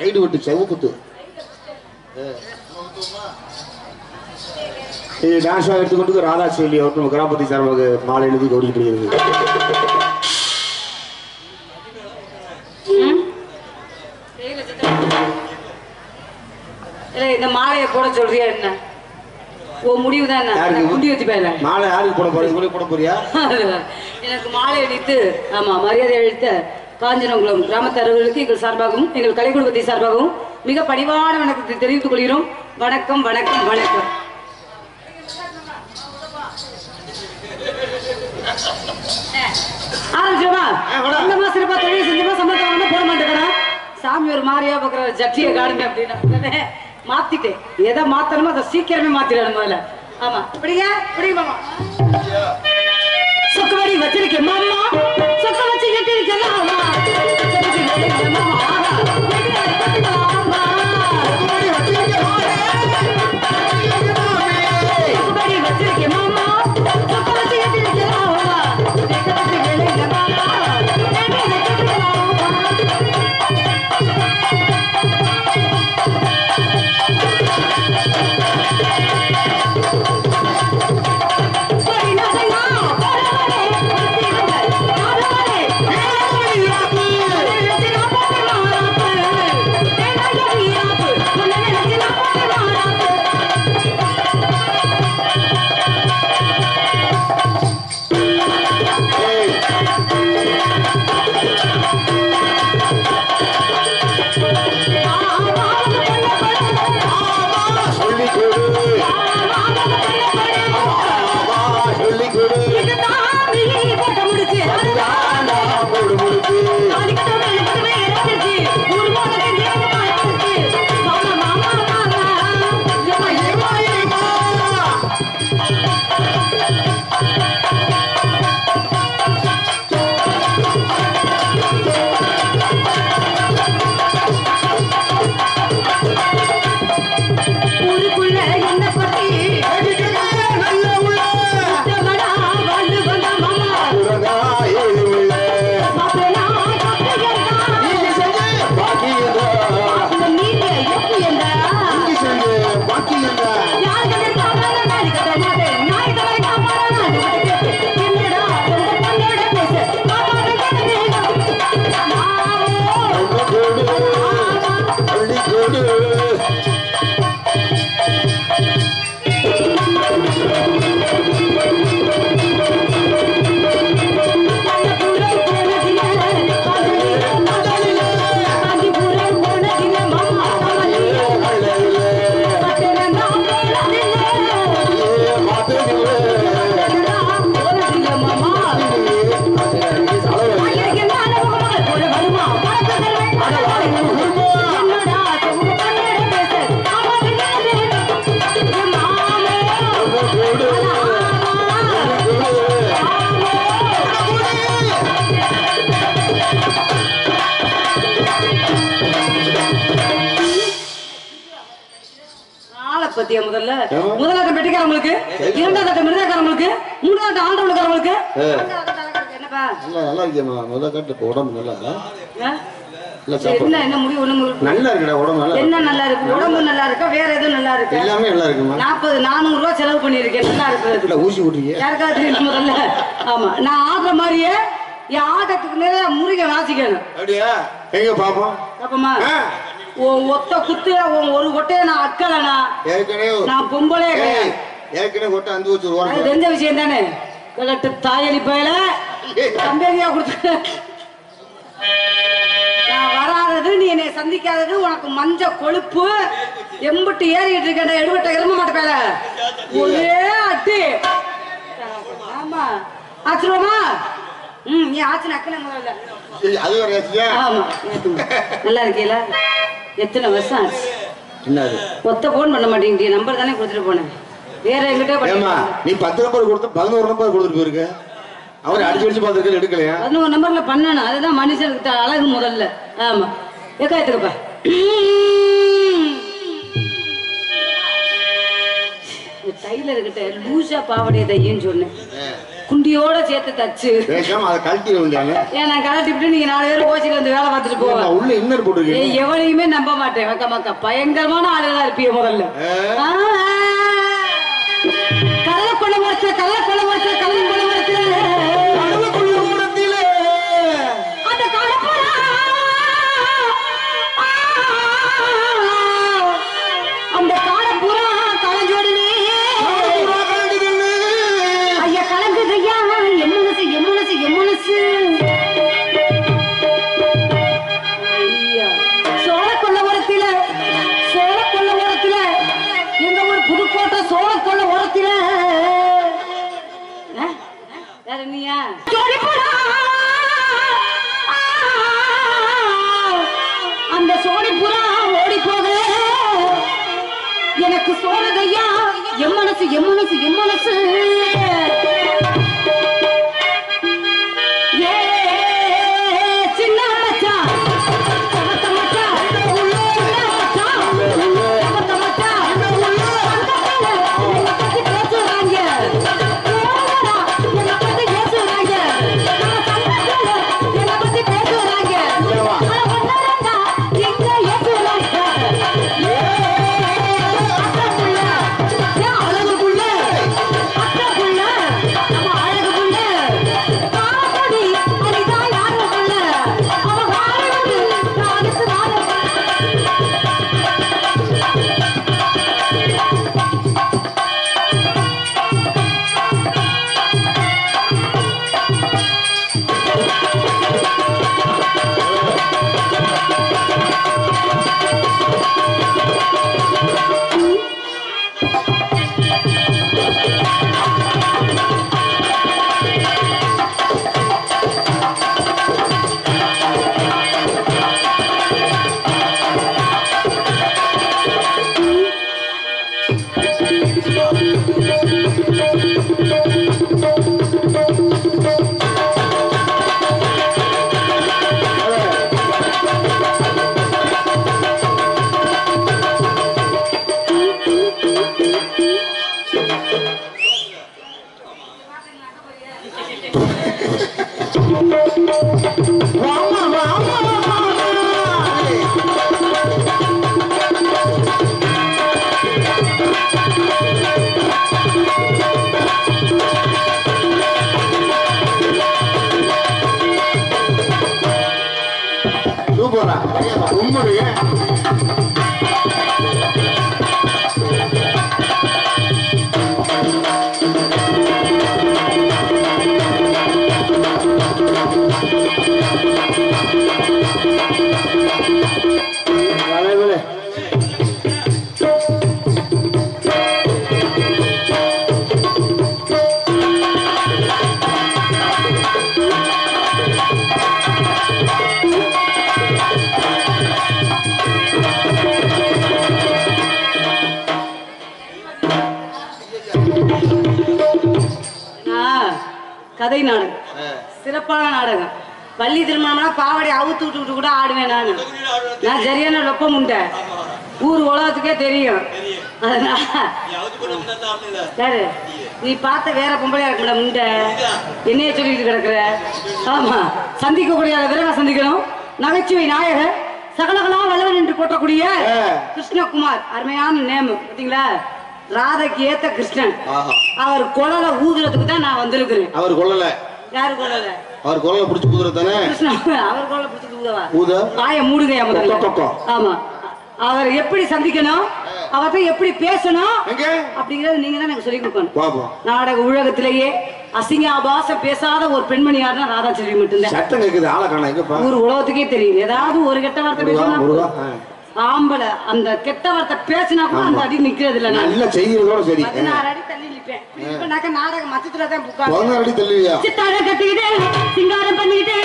Side விட்டு செவுக்குத்து இது டான்ஸாக எடுத்துக்கொண்டு ராதா செயலி அவர்கள் கிராமத்தை சார்பாக மாலை எழுதி ஓடிக்கிட்டு இந்த மாலையை போட சொல்றியா என்ன? ஓ முடிவு தான் குண்டி வச்சு போயில மாலை யாருக்கு போட போறீங்க? போட போறியா? எனக்கு மாலை அளித்து ஆமா மரியாதை அளித்த காஞ்சனகுளம் கிராமத்தவர்களுக்கு எங்கள் சார்பாகவும் எங்கள் கலை குடும்பத்தை சார்பாகவும் மிக பணிவான வணக்கத்தை தெரிவித்துக் கொள்கிறோம். வணக்கம் வணக்கம் வணக்கம். ஆரம்பிச்சோமா? இந்த மாசம் சிறப்பா தொழில் செஞ்சோமா சம்பளம் போட மாட்டேங்கிறேன். சாமி ஒரு மாதிரியா பாக்குற ஜட்டியை காடுங்க அப்படின்னா மாத்திட்டேன். எதை மாத்தணுமோ அதை சீக்கிரமே மாத்திடணும் முதல்ல. ஆமா இப்படிங்க இப்படி மாமா சொக்கவடி வச்சிருக்கேன் மாமா சொக்க வச்சு கட்டிருக்கேன் பத்தியா முதல்ல முதலாட்டம் பெட்டிக்காரங்களுக்கு இரண்டாவது மிருதாக்காரங்களுக்கு மூன்றாவது ஆண்டவனுக்காரங்களுக்கு என்னப்பா நல்லா இருக்கேம்மா முதல்ல கட்டு உடம்பு நல்லா என்ன என்ன முடிவு ஒண்ணு நல்லா இருக்குடா உடம்பு நல்லா என்ன நல்லா இருக்கு உடம்பு நல்லா இருக்கா வேற எதுவும் நல்லா இருக்கு எல்லாமே நல்லா இருக்குமா 400 ரூபாய் செலவு பண்ணிருக்கேன் நல்லா இருக்கு இல்ல ஊசி ஊட்டிங்க யாருக்காவது தெரியும் முதல்ல ஆமா நான் ஆடுற மாதிரியே என் ஆட்டத்துக்கு நிறைய முருகன் வாசிக்கணும் அப்படியா எங்க பாப்போம் பாப்போமா ஒத்த குத்து ஒரு கொட்டையை நான் அக்கலனா நான் பொம்பளே ஏற்கனவே கொட்டை அந்து வச்சு அது தெரிஞ்ச விஷயம் தானே கலட்டு தாயலி பயல கம்பேரியா கொடுத்து நான் வராதது நீ என்னை சந்திக்காதது உனக்கு மஞ்ச கொழுப்பு எம்பிட்டு ஏறிட்டு இருக்க எடுபட்ட எரும மாட்டேல ஒரே அட்டி ஆமா ஆச்சுருவோமா நீ ஆச்சு நக்கல முதல்ல ஆமா நல்லா இருக்கீங்களா எத்தனை வருஷம் ஆச்சு என்னது ஒத்த போன் பண்ண மாட்டேங்க நம்பர் தானே கொடுத்துட்டு போனேன் வேற எங்கிட்ட நீ 10 நம்பர் கொடுத்து 11 நம்பர் கொடுத்துட்டு போயிருக்க அவர் அடிச்சு பார்த்துருக்க எடுக்கலையா 11 நம்பர்ல பண்ணணும் அதுதான் மனுஷனுக்கு அழகு முதல்ல ஆமா எக்கா எடுத்துக்கப்பா டைலர் கிட்ட லூசா பாவடைய தையன்னு சொன்னேன் குண்டியோட சேர்த்து தச்சு பேசாம அதை கழட்டி வேண்டியாங்க. ஏன் நான் கலட்டிவிட்டு நீங்க 4 பேரும் கோச்சில வந்து வேலை பார்த்துட்டு போவேன். உள்ள இன்னர் போட்டுருக்கீங்க. எவனையுமே நம்ப மாட்டேன். மக்கா பயங்கரமான ஆளுகளா இருப்பீங்க முதல்ல. கடலை கொள்ள மரத்துல கடலை கொள்ள மரத்துல கடலை கொள்ள மரத்துல கடலை கொள்ள மரத்துல அந்த கடப்புறா அந்த காடப்புறா கலஞ்சோடுனே ஐயா கலங்குதையா என் மனசு என் மனசு என் மனசு ஐயா சோழ கொள்ள மரத்துல சோழ கொள்ள மரத்துல எங்க ஒரு புதுக்கோட்டை சோழ கொள்ள மரத்துல வேற நீயா அந்த சோழிபுரா ஓடி போக எனக்கு சோழதையா என் மனசு என் மனசு என் மனசு சின்ன மச்சான் கதை நாடகம் சிறப்பான நாடகம். பள்ளி திருமணம்னா பாவடை அவுத்து விட்டு கூட ஆடுவேன். நான் சரியான ரொப்பம் உண்டை ஊர் உலகத்துக்கே தெரியும். சரி நீ பார்த்த வேற பொம்பளையா இருக்கல முண்டை என்னைய சொல்லிட்டு கிடக்குற. ஆமா சந்திக்கக்கூடிய விரைவா சந்திக்கணும். நகைச்சுவை நாயகர் சகலகலா வல்லவன் என்று போற்றக்கூடிய கிருஷ்ணகுமார் அருமையான நேம் பாத்தீங்களா. ராதைக்கு ஏத்த கிருஷ்ணன். அவர் குழலை ஊதுறதுக்கு தான் நான் வந்திருக்கிறேன். அவர் கொள்ளல யாரு கொள்ளல அவர் கொள்ளல புடிச்சு ஊதுறதானே கிருஷ்ணன். அவர் கொள்ளல புடிச்சு ஊதவா ஊத வாயை மூடுங்க முதல்ல. ஆமா அவர் எப்படி சந்திக்கணும் அவர்கிட்ட எப்படி பேசணும் அப்படிங்கறது நீங்க தான் எனக்கு சொல்லி கொடுக்கணும். நாடக உலகத்திலேயே அசிங்காபாசம் பேசாத ஒரு பெண்மணி யாருன்னா ராதா செல்வி மட்டும்தான். சட்டம் கேக்குது ஆளை காணோம் எங்கப்பா ஊர் உலகத்துக்கே தெரியும். ஏதாவது ஒரு கெட்ட வார்த்தை பேசணும் ஆம்பளை அந்த கெட்ட வார்த்தை பேசினா கூட அந்த அடி நிக்கிறது இல்ல. நல்ல செய்தியோட சரி 16 அடி தள்ளி நிப்பேன். இப்ப நாடகம் மச்சத்துல தான் புக்கா 16 அடி தள்ளியா சித்தாட கட்டிக்கிட்டு சிங்காரம் பண்ணிக்கிட்டு